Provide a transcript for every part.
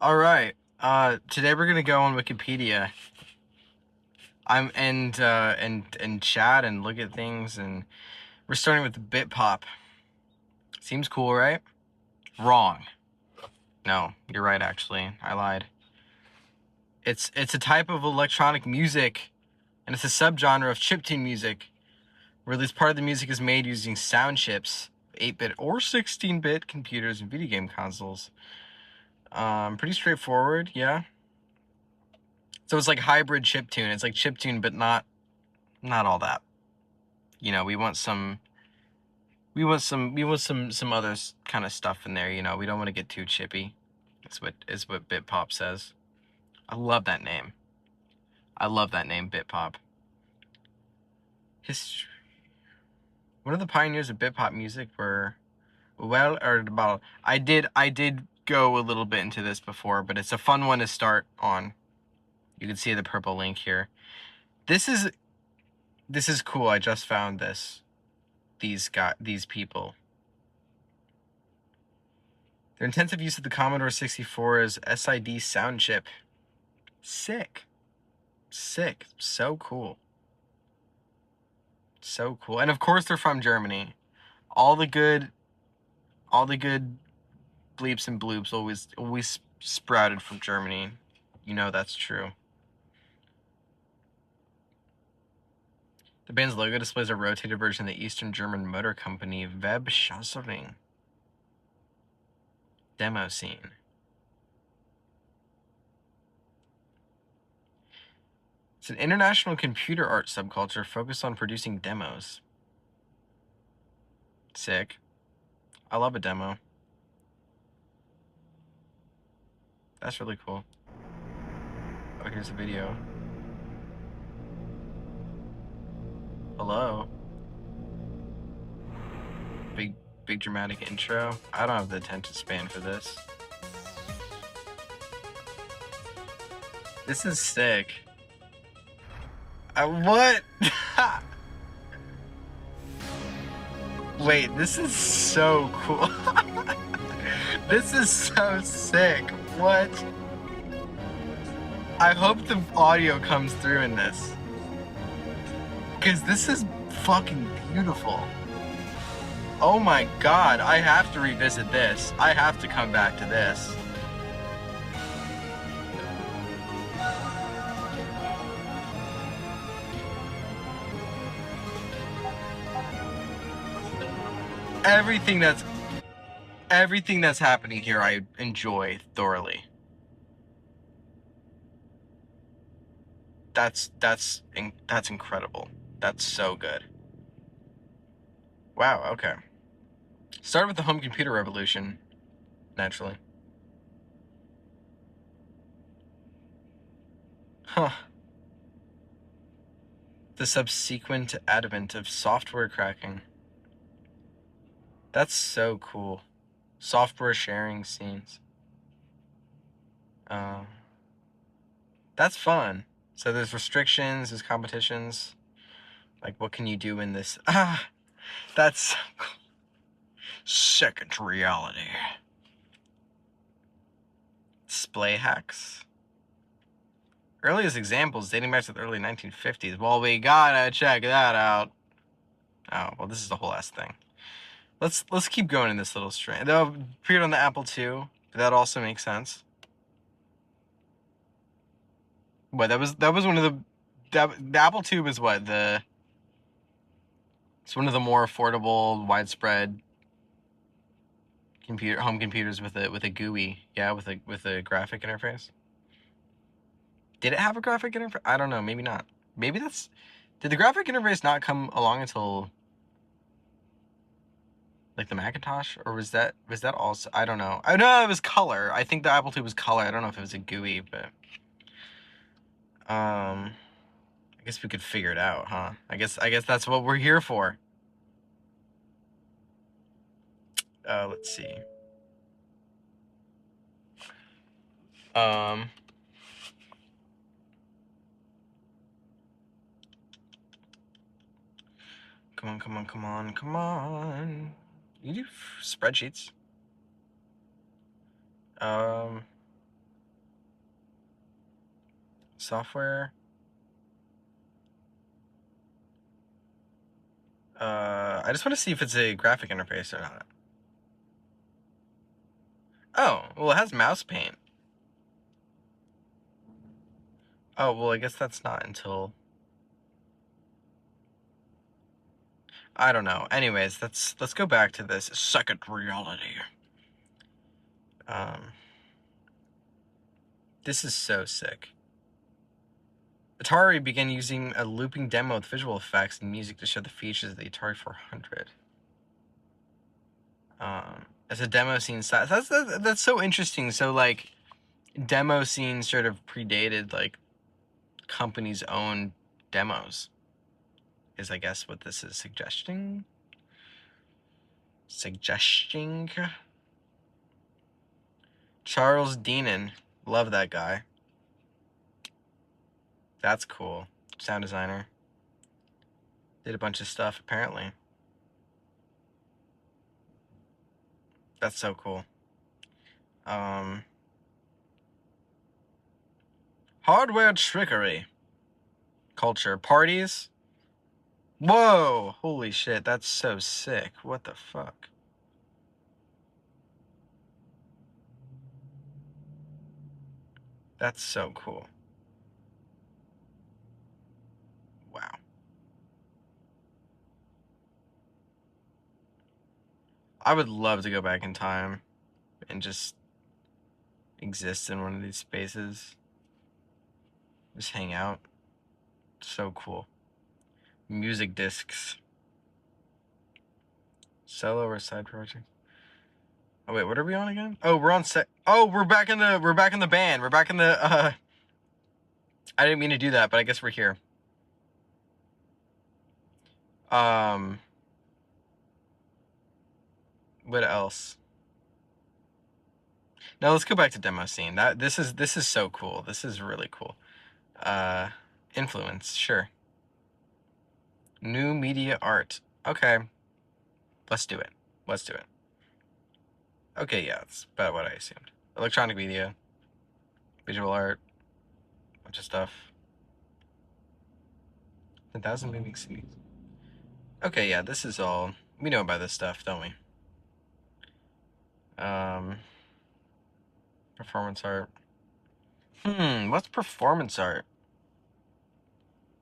All right. Today we're gonna go on Wikipedia. And chat and look at things, and we're starting with bitpop. Seems cool, right? Wrong. No, you're right. Actually, I lied. It's a type of electronic music, and it's a subgenre of chiptune music, where at least part of the music is made using sound chips, 8-bit or 16-bit computers and video game consoles. Pretty straightforward, yeah. So it's like hybrid chiptune. It's like chiptune, but not all that. You know, we want some other kind of stuff in there. You know, we don't want to get too chippy. Is what bitpop says. I love that name. Bitpop. History. One of the pioneers of bitpop music were I did go a little bit into this before, but it's a fun one to start on. You can see the purple link here. This is cool. I just found this. These people. Their intensive use of the Commodore 64's SID sound chip. Sick. So cool. And of course they're from Germany. All the good bleeps and bloops always sprouted from Germany. You know that's true. The band's logo displays a rotated version of the Eastern German motor company Webschaffung. Demoscene. It's an international computer art subculture focused on producing demos. Sick. I love a demo. That's really cool. Oh, here's a video. Hello. Big dramatic intro. I don't have the attention span for this. This is sick. What? Wait, this is so cool. This is so sick. What? I hope the audio comes through in this. Because this is fucking beautiful. Oh my god, I have to revisit this. I have to come back to this. Everything that's happening here I enjoy thoroughly. That's incredible. That's so good. Wow, okay. Started with the home computer revolution, naturally. Huh. The subsequent advent of software cracking. That's so cool. Software sharing scenes. That's fun. So there's restrictions, there's competitions. Like, what can you do in this? That's so cool. Second reality. Display hacks. Earliest examples dating back to the early 1950s. Well, we gotta check that out. Oh, well, this is the whole last thing. Let's keep going in this little string. That appeared on the Apple II. That also makes sense. What, that was one of the Apple II was what, it's one of the more affordable, widespread home computers with a GUI, yeah, with a graphic interface. Did it have a graphic interface? I don't know, maybe not. Maybe did the graphic interface not come along until like the Macintosh, or was that also, I don't know. I know it was color. I think the Apple II was color. I don't know if it was a GUI, but I guess we could figure it out, huh? I guess that's what we're here for. Let's see. Come on. You do spreadsheets. Software. I just want to see if it's a graphic interface or not. Oh, well, it has mouse paint. Oh, well, I guess that's not until... I don't know. Anyways, let's go back to this second reality. This is so sick. Atari began using a looping demo with visual effects and music to show the features of the Atari 400. As a demo scene style. That's so interesting. So, like, demo scene sort of predated, like, company's own demos. Is, I guess, what this is suggesting. Charles Deenan. Love that guy. That's cool. Sound designer. Did a bunch of stuff, apparently. That's so cool. Hardware trickery. Culture. Parties. Whoa! Holy shit, that's so sick. What the fuck? That's so cool. Wow. I would love to go back in time and just exist in one of these spaces. Just hang out. So cool. Music discs. Solo or side project? Oh wait, what are we on again? Oh, we're on set. Oh, we're back in the band. We're back in the I didn't mean to do that, but I guess we're here. What else? Now let's go back to demo scene. This is so cool. This is really cool. Influence, sure. New media art. Okay. Let's do it. Let's do it. Okay, yeah, that's about what I assumed. Electronic media, visual art, bunch of stuff. 1,000 moving cities. Okay, yeah, this is all. We know about this stuff, don't we? Performance art. What's performance art?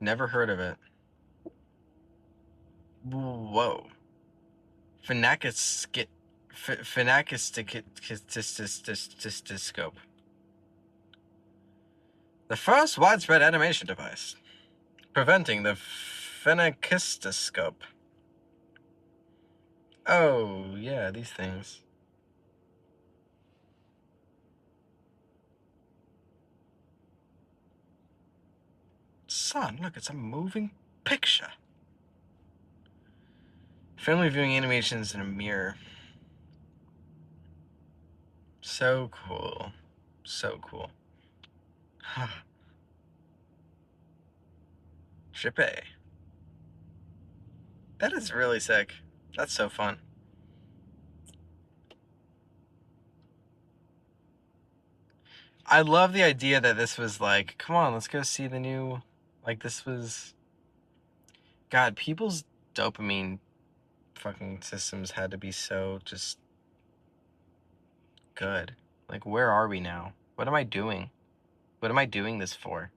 Never heard of it. Whoa. Phenakistic the first widespread animation device, preventing the phenakistoscope. Oh, yeah, these things. Son, look, it's a moving picture. Family viewing animations in a mirror. So cool. So cool. Trippy. That is really sick. That's so fun. I love the idea that this was like, come on, let's go see the new, like this was, God, people's dopamine fucking systems had to be so just good. Like, where are we now? What am I doing? What am I doing this for?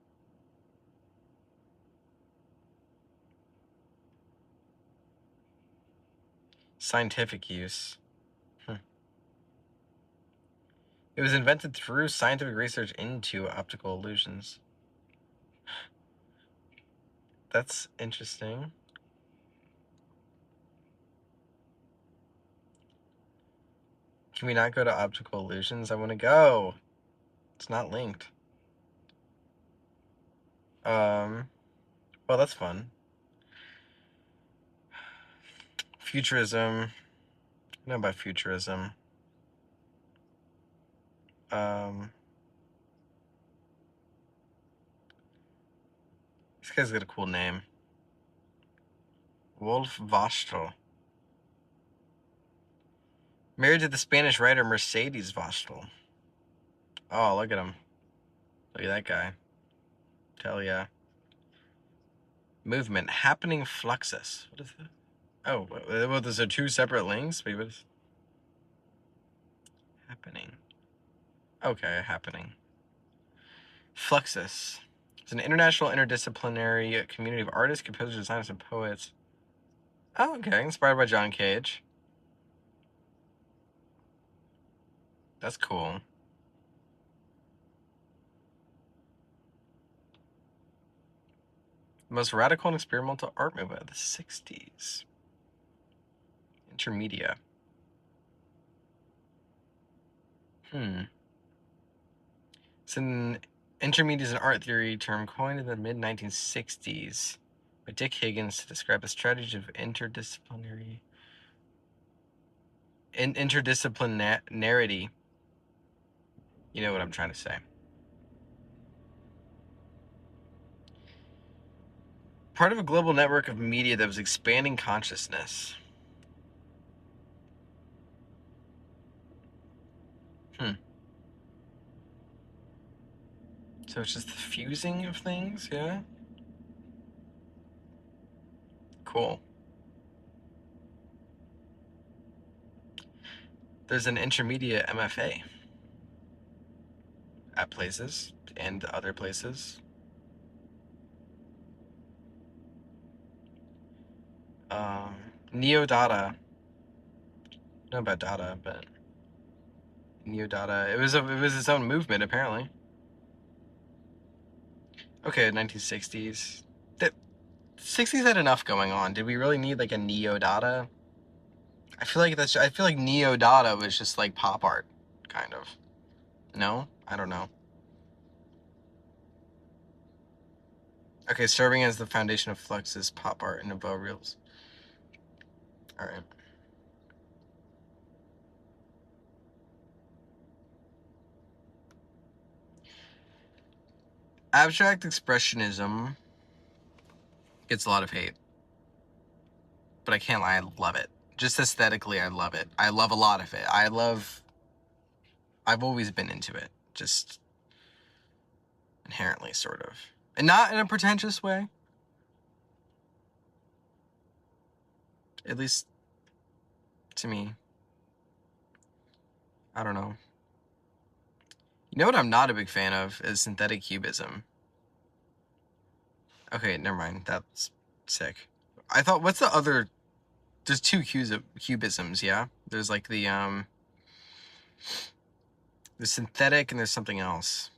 Scientific use. It was invented through scientific research into optical illusions. That's interesting. Can we not go to optical illusions? I want to go. It's not linked. Well, that's fun. Futurism. I know about futurism. This guy's got a cool name. Wolf Vostel. Married to the Spanish writer Mercedes Vostel. Oh, look at him. Look at that guy. Hell yeah. Movement. Happening fluxus. What is that? Oh, well, those are two separate links? Wait, what is... Happening. Okay, happening. Fluxus. It's an international interdisciplinary community of artists, composers, designers, and poets. Oh, okay. Inspired by John Cage. That's cool. The most radical and experimental art movement of the 60s. Intermedia. It's an intermedia is an art theory term coined in the mid-1960s by Dick Higgins to describe a strategy of interdisciplinarity. You know what I'm trying to say. Part of a global network of media that was expanding consciousness. So it's just the fusing of things, yeah? Cool. There's an intermediate MFA at places and other places. Neo-Dada. I know about Dada, but Neo-Dada. It was its own movement, apparently. Okay, 1960s. The 60s had enough going on. Did we really need like a Neo-Dada? I feel like Neo-Dada was just like pop art, kind of. No? I don't know. Okay, serving as the foundation of Fluxus, pop art, and Nouveau reels. Alright. Abstract expressionism gets a lot of hate. But I can't lie, I love it. Just aesthetically, I love it. I love a lot of it. I've always been into it. Just inherently, sort of. And not in a pretentious way. At least to me. I don't know. You know what I'm not a big fan of is synthetic cubism. Okay, never mind. That's sick. I thought, what's the other... There's two cubisms, yeah? There's like the synthetic and there's something else.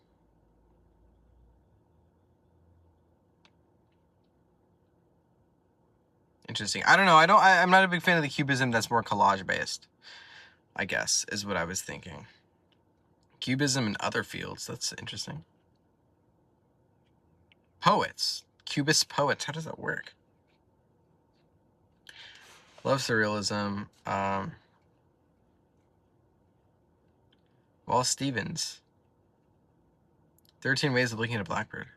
Interesting. I don't know. I'm not a big fan of the cubism that's more collage based, I guess, is what I was thinking. Cubism in other fields. That's interesting. Poets. Cubist poets. How does that work? Love surrealism. Wallace Stevens. 13 Ways of Looking at a Blackbird.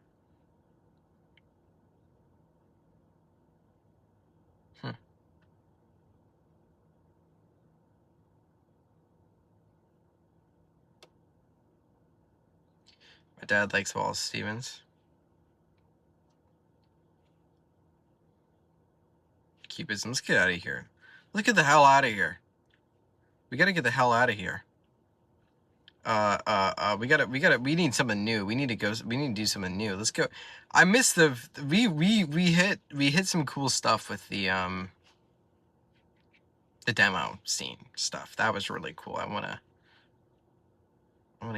My dad likes Wallace Stevens. Cubism. Let's get out of here. Let's get the hell out of here. We gotta get the hell out of here. We need something new. We need to do something new. Let's go. I missed we hit some cool stuff with the demo scene stuff. That was really cool. I wanna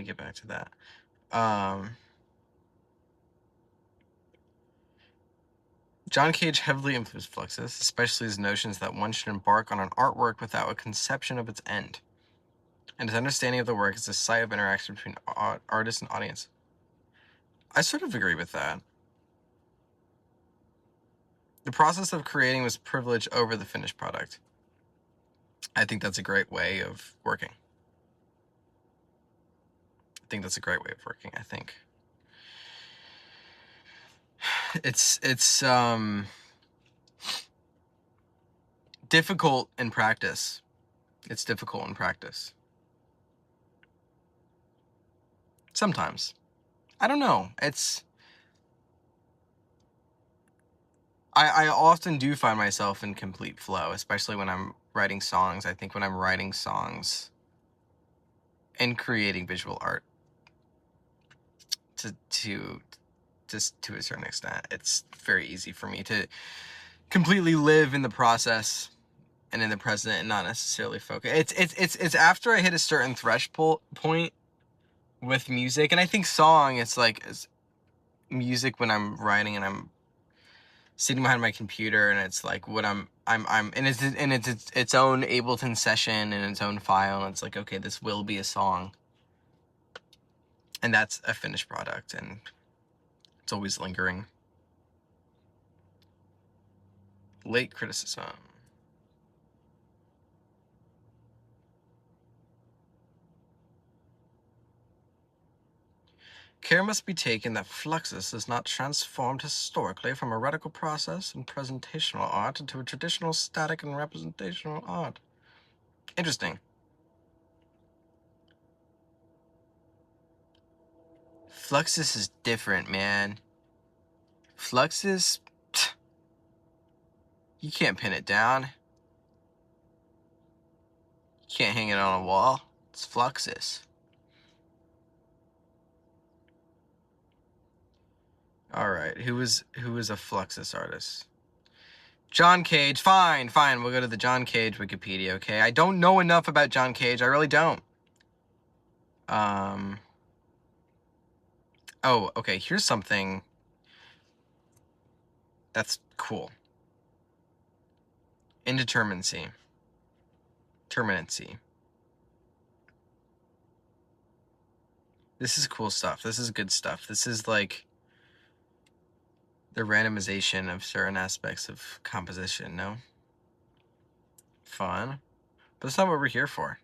get back to that. John Cage heavily influenced Fluxus, especially his notions that one should embark on an artwork without a conception of its end. And his understanding of the work is a site of interaction between artist and audience. I sort of agree with that. The process of creating was privilege over the finished product. I think that's a great way of working. I think it's difficult in practice. Sometimes. I don't know. I often do find myself in complete flow, especially when I'm writing songs. I think when I'm writing songs and creating visual art, to just to a certain extent, it's very easy for me to completely live in the process and in the present and not necessarily focus. It's after I hit a certain threshold point with music, and I think song, it's like music when I'm writing and I'm sitting behind my computer, and it's like what I'm and it's its own Ableton session and its own file, and it's like, okay, this will be a song, and that's a finished product, and it's always lingering. Late criticism. Care must be taken that Fluxus is not transformed historically from a radical process in presentational art into a traditional static and representational art. Interesting. Fluxus is different, man. Fluxus, you can't pin it down. You can't hang it on a wall. It's Fluxus. All right, who was a Fluxus artist? John Cage. Fine. We'll go to the John Cage Wikipedia. Okay, I don't know enough about John Cage. I really don't. Oh, okay. Here's something that's cool. Indeterminacy. Terminancy. This is cool stuff. This is good stuff. This is like the randomization of certain aspects of composition, no? Fun. But that's not what we're here for.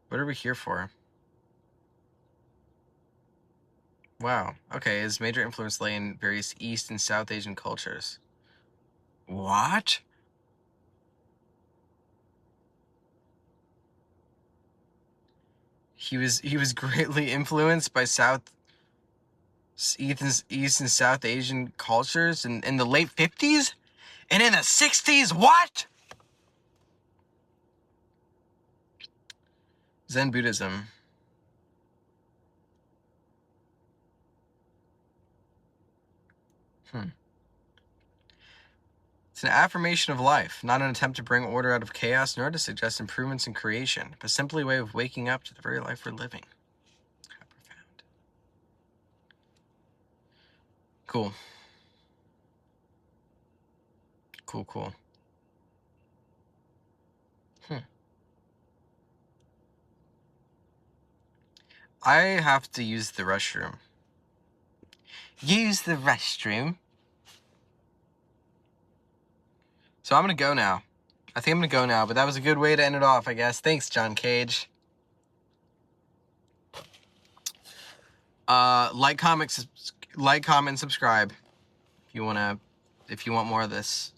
What are we here for? Wow. Okay, his major influence lay in various East and South Asian cultures. What? He was greatly influenced by East and South Asian cultures in the late 50s? And in the 60s? What? Zen Buddhism. It's an affirmation of life, not an attempt to bring order out of chaos, nor to suggest improvements in creation, but simply a way of waking up to the very life we're living. How profound. Cool. Cool. I have to use the restroom. Use the restroom. So I'm gonna go now. I think I'm gonna go now, but that was a good way to end it off, I guess. Thanks, John Cage. Like, comment, subscribe if you want more of this.